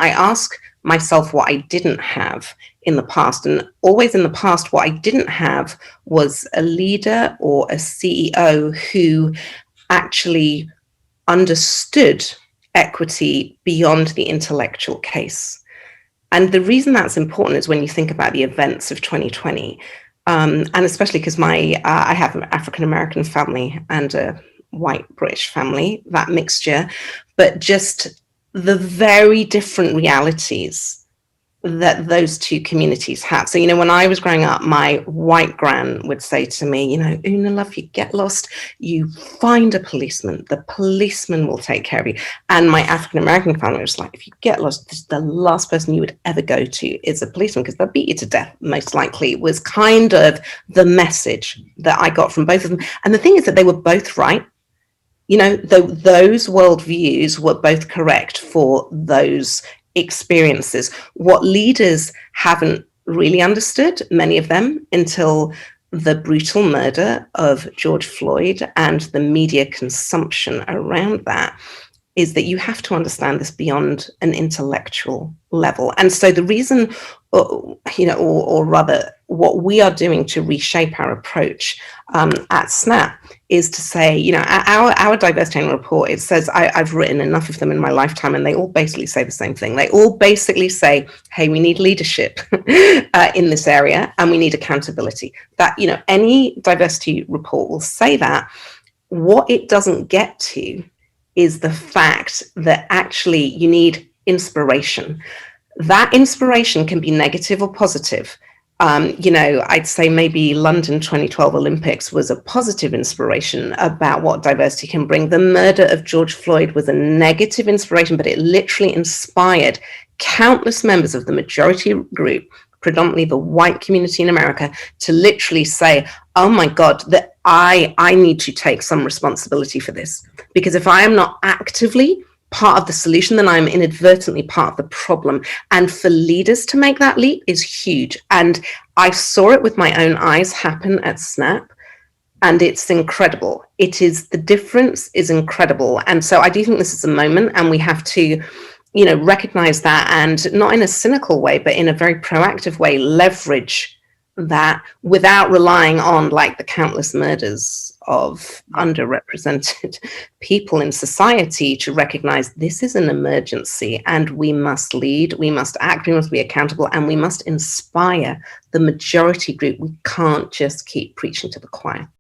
I ask myself what I didn't have in the past. And always in the past, what I didn't have was a leader or a CEO who actually understood equity beyond the intellectual case. And the reason that's important is when you think about the events of 2020, and especially because I have an African American family and a white British family, that mixture, but just the very different realities that those two communities have. So, when I was growing up, my white gran would say to me, Una, love, you get lost, you find a policeman, the policeman will take care of you. And my African-American family was like, if you get lost, the last person you would ever go to is a policeman because they'll beat you to death, most likely, was kind of the message that I got from both of them. And the thing is that they were both right. Those worldviews were both correct for those experiences. What leaders haven't really understood, many of them, until the brutal murder of George Floyd and the media consumption around that, is that you have to understand this beyond an intellectual level. And so the reason, or rather what we are doing to reshape our approach at SNAP is to say, our diversity annual report, it says, I've written enough of them in my lifetime, and they all basically say the same thing. They all basically say, hey, we need leadership in this area, and we need accountability. That, any diversity report will say that. What it doesn't get to is the fact that actually you need inspiration. That inspiration can be negative or positive. I'd say maybe London 2012 Olympics was a positive inspiration about what diversity can bring. The murder of George Floyd was a negative inspiration, but it literally inspired countless members of the majority group, predominantly the white community in America, to literally say, oh my God, that I need to take some responsibility for this. Because if I am not actively part of the solution, then I'm inadvertently part of the problem. And for leaders to make that leap is huge. And I saw it with my own eyes happen at SNAP. And it's incredible. The difference is incredible. And so I do think this is a moment, and we have to, recognize that, and not in a cynical way, but in a very proactive way, leverage that without relying on the countless murders of underrepresented people in society, to recognize this is an emergency and we must lead, we must act, we must be accountable, and we must inspire the majority group. We can't just keep preaching to the choir.